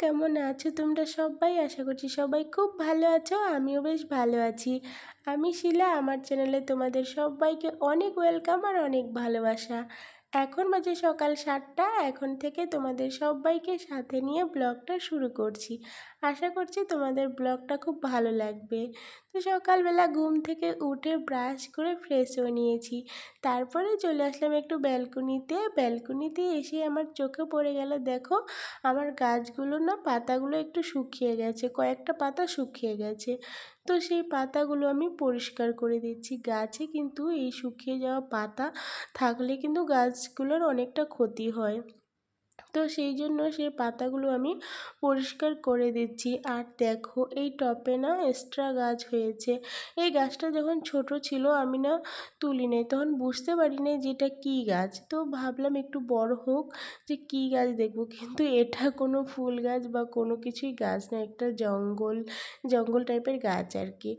কেমন আছো তোমরা সবাই? আশা করছি সবাই খুব ভালো আছো, আমিও বেশ ভালো আছি। আমি শিলা, আমার চ্যানেলে তোমাদের সবাইকে অনেক ওয়েলকাম আর অনেক ভালোবাসা। এখন বাজে সকাল 7টা। এখন থেকে তোমাদের সবাইকে সাথে নিয়ে ব্লগটা শুরু করছি। আশা করছি তোমাদের ব্লগটা খুব ভালো লাগবে। তো সকালবেলা ঘুম থেকে উঠে ব্রাশ করে ফ্রেশ হয়ে নিয়েছি। তারপরে চলে আসলাম একটু ব্যালকনিতে এসে আমার চোখে পড়ে গেল, দেখো আমার গাছগুলো না পাতাগুলো একটু শুকিয়ে গেছে, কয়েকটা পাতা শুকিয়ে গেছে। তো সেই পাতাগুলো আমি পরিষ্কার করে দিচ্ছি। গাছে কিন্তু এই শুকিয়ে যাওয়া পাতা থাকলে কিন্তু গাছগুলোর অনেকটা ক্ষতি হয়। তো সেই জন্য সেই পাতাগুলো আমি পরিষ্কার করে দিচ্ছি। আর দেখো এই টবে না এক্সট্রা গাছ হয়েছে। এই গাছটা যখন ছোট ছিল আমি না তুলি নাই, তখন বুঝতে পারি নাই যে এটা কী গাছ। তো ভাবলাম একটু বড় হোক যে কী গাছ দেখবো, কিন্তু এটা কোনো ফুল গাছ বা কোনো কিছুই গাছ না, একটা জঙ্গল জঙ্গল টাইপের গাছ আর কি।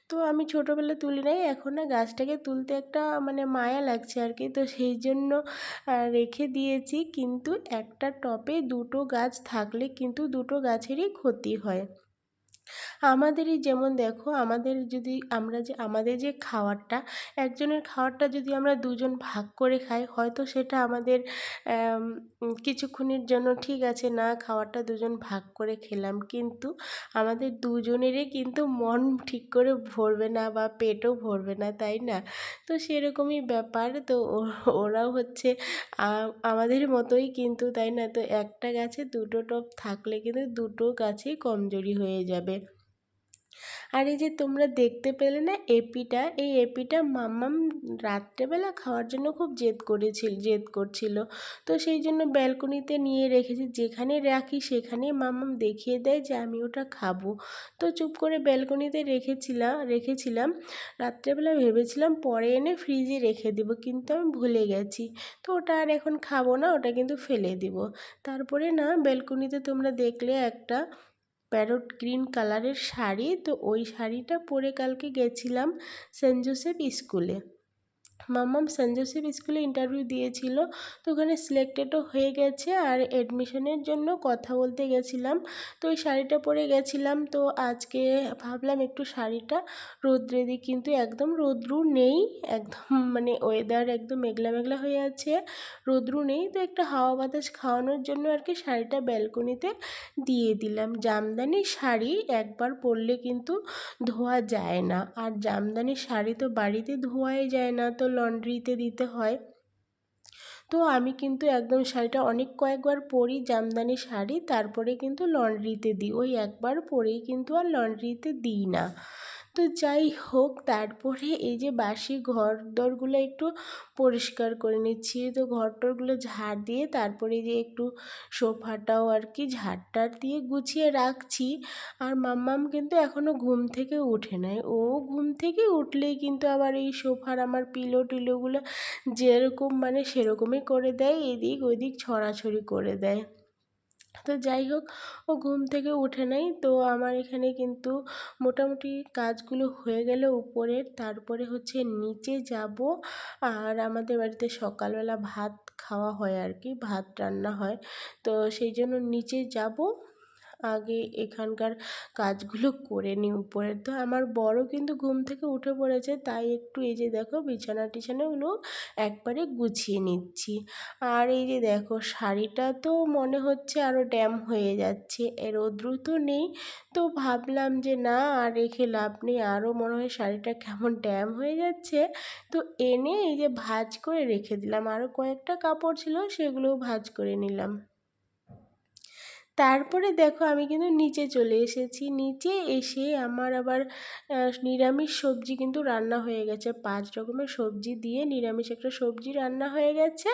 তো আমি ছোটোবেলায় তুলি নাই, এখন না গাছটাকে তুলতে একটা মায়া লাগছে আর কি। তো সেই জন্য রেখে দিয়েছি। কিন্তু একটা টবে দুটো গাছ থাকলে কিন্তু দুটো গাছেরই ক্ষতি হয়। আমাদেরই যেমন দেখো, আমাদের যে খাবারটা, একজনের খাবারটা যদি আমরা দুজন ভাগ করে খাই, হয়তো সেটা আমাদের কিছুক্ষণের জন্য ঠিক আছে, না খাবারটা দুজন ভাগ করে খেলাম, কিন্তু আমাদের দুজনেরই কিন্তু মন ঠিক করে ভরবে না বা পেটও ভরবে না, তাই না? তো সেরকমই ব্যাপার। তো ওরাও হচ্ছে আমাদের মতোই কিন্তু, তাই না? তো একটা গাছে দুটো টব থাকলে কিন্তু দুটো গাছেই কমজোরি হয়ে যাবে। আর এই যে তোমরা দেখতে পেলে না এপিটা, এই এপিটা মাম্মাম রাত্রেবেলা খাওয়ার জন্য খুব জেদ করছিল। তো সেই জন্য ব্যালকনিতে নিয়ে রেখেছি, যেখানে রাখি সেখানেই মাম্মাম দেখিয়ে দেয় যে আমি ওটা খাবো। তো চুপ করে ব্যালকনিতে রেখেছিলাম। রাত্রেবেলা ভেবেছিলাম পরে এনে ফ্রিজে রেখে দেবো, কিন্তু আমি ভুলে গেছি। তো ওটা আর এখন খাবো না, ওটা কিন্তু ফেলে দিব। তারপরে না ব্যালকনিতে তোমরা দেখলে একটা প্যারট গ্রিন কালারের শাড়ি, তো ওই শাড়িটা পরে কালকে গেছিলাম সেন্ট জোসেফ স্কুলে। মাম্মাম সেন্ট জোসেফ স্কুলে ইন্টারভিউ দিয়েছিল, তো ওখানে সিলেক্টেডও হয়ে গেছে। আর অ্যাডমিশনের জন্য কথা বলতে গেছিলাম, তো ওই শাড়িটা পরে গেছিলাম। তো আজকে ভাবলাম একটু শাড়িটা রোদ্রে দিই, কিন্তু একদম রোদ্রু নেই, একদম ওয়েদার একদম মেঘলা মেঘলা হয়ে আছে, রোদ্রু নেই। তো একটা হাওয়া বাতাস খাওয়ানোর জন্য আর কি শাড়িটা ব্যালকনিতে দিয়ে দিলাম। জামদানি শাড়ি একবার পরলে কিন্তু ধোয়া যায় না, আর জামদানি শাড়ি তো বাড়িতে ধোয়াই যায় না, তো লন্ড্রিতে দিতে হয়। তো আমি কিন্তু একদম শাড়িটা কয়েকবার পরি জামদানি শাড়ি, তারপরে কিন্তু লন্ড্রিতে দিই। ওই একবার পরেই কিন্তু আর লন্ড্রিতে দিই না। তো যাই হোক, তারপরে এই যে বাসি ঘর দরগুলো একটু পরিষ্কার করে নিচ্ছি। তো ঘর টরগুলো ঝাড় দিয়ে তারপরে যে একটু সোফাটাও আর কি ঝাড়টার দিয়ে গুছিয়ে রাখছি। আর মাম্মাম কিন্তু এখনও ঘুম থেকে ওঠে নাই। ও ঘুম থেকে উঠলেই কিন্তু আবার এই সোফার আমার পিলো টিলোগুলো যেরকম সেরকমই করে দেয়, এদিক ওদিক ছড়াছড়ি করে দেয়। তো যাই হোক, ও ঘুম থেকে উঠে নাই। তো আমার এখানে কিন্তু মোটামুটি কাজগুলো হয়ে গেল উপরের, তারপরে হচ্ছে নিচে যাব। আর আমাদের বাড়িতে সকালবেলা ভাত খাওয়া হয় আর কি, ভাত রান্না হয়। তো সেই জন্য নিচে যাব, আগে এখানকার কাজগুলো করে নিই উপরের। তো আমার বড় কিন্তু ঘুম থেকে উঠে পড়েছে, তাই একটু এই যে দেখো বিছানা টিছানাগুলো একবারে গুছিয়ে নিচ্ছি। আর এই যে দেখো শাড়িটা তো মনে হচ্ছে আরও ড্যাম হয়ে যাচ্ছে, রৌদ্র তো নেই। তো ভাবলাম যে না আর রেখে লাভ নেই, আরও মনে হয় শাড়িটা কেমন ড্যাম হয়ে যাচ্ছে। তো এনে এই যে ভাঁজ করে রেখে দিলাম, আরও কয়েকটা কাপড় ছিল সেগুলোও ভাঁজ করে নিলাম। তারপরে দেখো আমি কিন্তু নিচে চলে এসেছি। নিচে এসে আমার আবার নিরামিষ সবজি কিন্তু রান্না হয়ে গেছে, 5 রকমের সবজি দিয়ে নিরামিষ একটা সবজি রান্না হয়ে গেছে।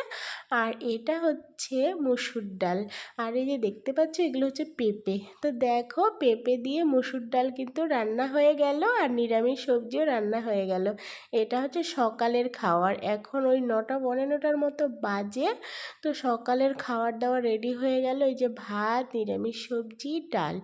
আর এটা হচ্ছে মসুর ডাল। আর এই যে দেখতে পাচ্ছ এগুলো হচ্ছে পেঁপে। তো দেখো পেঁপে দিয়ে মসুর ডাল কিন্তু রান্না হয়ে গেল, আর নিরামিষ সবজিও রান্না হয়ে গেল। এটা হচ্ছে সকালের খাওয়ার। এখন ওই 9টা 9:15টার মতো বাজে। তো সকালের খাবার দাবার রেডি হয়ে গেল, এই যে ভাত, নিরামিষ সবজি, ডাল।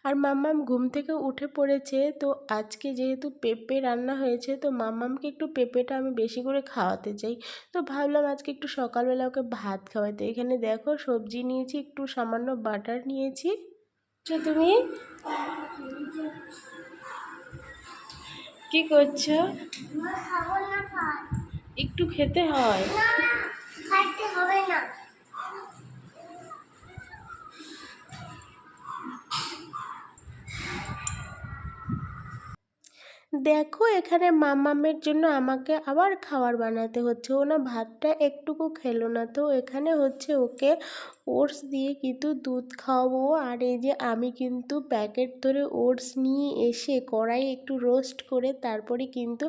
আর মাম্মাম ঘুম থেকে উঠে পড়েছে। তো আজকে যেহেতু পেঁপে রান্না হয়েছে, তো মাম্মামকে একটু পেঁপেটা আমি বেশি করে খাওয়াতে চাই। তো ভাবলাম আজকে একটু সকালবেলা ওকে ভাত খাওয়াই। তো এখানে দেখো সবজি নিয়েছি, একটু সামান্য বাটার নিয়েছি। তুমি কি করছো? একটু খেতে হয়। খাইতে হবে না। দেখো এখানে মাম্মামের জন্য আমাকে আবার খাবার বানাতে হচ্ছে। ও না ভাতটা একটুকু খেলো না, তো এখানে হচ্ছে ওকে ওটস দিয়ে কিন্তু দুধ খাওয়াবো। আর এই যে আমি কিন্তু প্যাকেট ধরে ওটস নিয়ে এসে কড়াই একটু রোস্ট করে তারপরে কিন্তু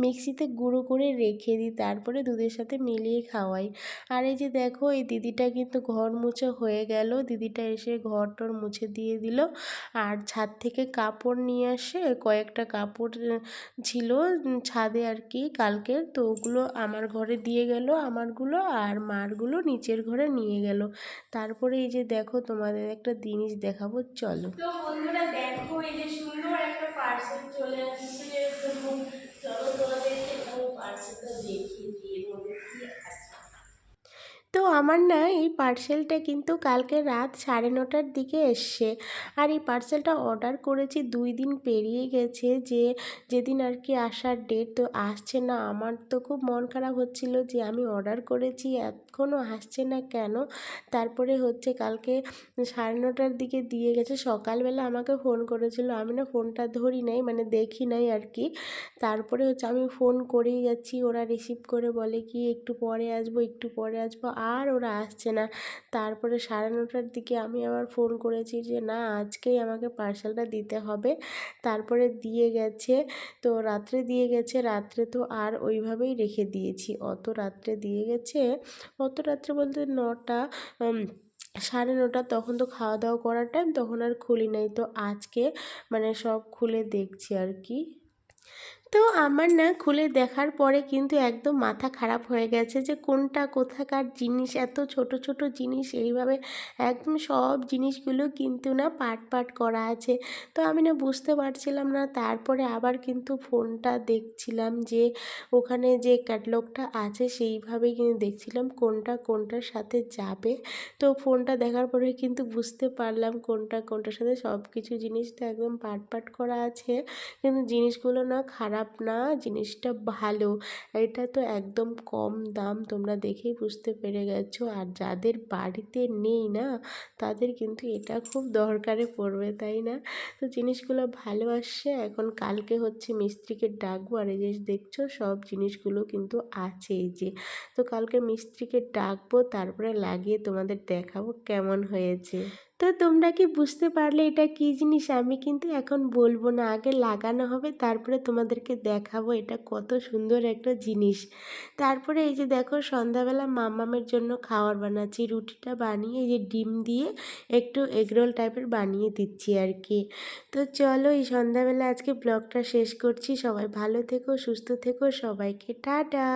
মিক্সিতে গুঁড়ো করে রেখে দিই, তারপরে দুধের সাথে মিলিয়ে খাওয়াই। আর এই যে দেখো এই দিদিটা কিন্তু ঘর মুছে হয়ে গেল, দিদিটা এসে ঘর টর মুছে দিয়ে দিল। আর ছাদ থেকে কাপড় নিয়ে আসে, কয়েকটা কাপড় ছিল ছাদে আর কি কালকের, তো ওগুলো আমার ঘরে দিয়ে গেল আমারগুলো, আর মারগুলো নিচের ঘরে নিয়ে গেল। তারপরে এই যে দেখো তোমাদের একটা জিনিস দেখাবো, চলো। তো বন্ধুরা দেখো এই যে সুন্দর একটা পার্সেল চলে আসছে। তো চলো তোমাদেরকে পার্সেলটা দেখিয়ে দিয়ে মধ্যে কি আছে। তো আমার না এই পার্সেলটা কিন্তু কালকে রাত 9:30টার দিকে এসছে। আর এই পার্সেলটা অর্ডার করেছি 2 দিন পেরিয়ে গেছে, যেদিন আর কি আসার ডেট, তো আসছে না। আমার তো খুব মন খারাপ হচ্ছিল যে আমি অর্ডার করেছি এখনও আসছে না কেন। তারপরে হচ্ছে কালকে 9:30টার দিকে দিয়ে গেছে। সকালবেলা আমাকে ফোন করেছিল, আমি না ফোনটা ধরি নাই, মানে দেখি নাই আর কি। তারপরে হচ্ছে আমি ফোন করেই যাচ্ছি, ওরা রিসিভ করে বলে কি একটু পরে আসবো একটু পরে আসবো, আর ওরা আসছে না। তারপরে 9:30টার দিকে আমি আবার ফোন করেছি যে না আজকেই আমাকে পার্সেলটা দিতে হবে। তারপরে দিয়ে গেছে। তো রাত্রে দিয়ে গেছে, রাত্রে তো আর ওইভাবেই রেখে দিয়েছি। অত রাত্রে দিয়ে গেছে, অত রাত্রে বলতে 9টা 9:30, তখন তো খাওয়া দাওয়া করার টাইম, তখন আর খুলি নাই। তো আজকে মানে সব খুলে দেখছি আর কি। তো আমার না খুলে দেখার পরে কিন্তু একদম মাথা খারাপ হয়ে গেছে যে কোনটা কোথাকার জিনিস, এত ছোট ছোট জিনিস এইভাবে একদম সব জিনিসগুলো কিন্তু না পার্ট পার্ট করা আছে। তো আমি না বুঝতে পারছিলাম না। তারপরে আবার কিন্তু ফোনটা দেখছিলাম যে ওখানে যে ক্যাটালগটা আছে সেইভাবেই কিন্তু দেখছিলাম কোনটা কোনটার সাথে যাবে। তো ফোনটা দেখার পরে কিন্তু বুঝতে পারলাম কোনটা কোনটার সাথে, সব কিছু জিনিস তো একদম পার্ট পার্ট করা আছে, কিন্তু জিনিসগুলো না খারাপ না, জিনিসটা ভালো। এটা তো একদম কম দাম, তোমরা দেখেই বুঝতে পেরে গেছো। আর যাদের বাড়িতে নেই না তাদের কিন্তু এটা খুব দরকারে পড়বে, তাই না? তো জিনিসগুলো ভালো আসছে। এখন কালকে হচ্ছে মিস্ত্রিকে ডাকবো। আর এই যে দেখছো সব জিনিসগুলো কিন্তু আছে এই যে। তো কালকে মিস্ত্রিকে ডাকবো, তারপরে লাগিয়ে তোমাদের দেখাবো কেমন হয়েছে। তো তোমরা কি বুঝতে পারলে এটা কী জিনিস? আমি কিন্তু এখন বলবো না, আগে লাগানো হবে তারপরে তোমাদেরকে দেখাবো এটা কত সুন্দর একটা জিনিস। তারপরে এই যে দেখো সন্ধ্যাবেলা মাম্মামের জন্য খাবার বানাচ্ছি, রুটিটা বানিয়ে এই যে ডিম দিয়ে একটু এগরোল টাইপের বানিয়ে দিচ্ছি আর কি। তো চলো এই সন্ধ্যাবেলা আজকে ব্লগটা শেষ করছি। সবাই ভালো থেকো, সুস্থ থেকো, সবাইকে টাটা।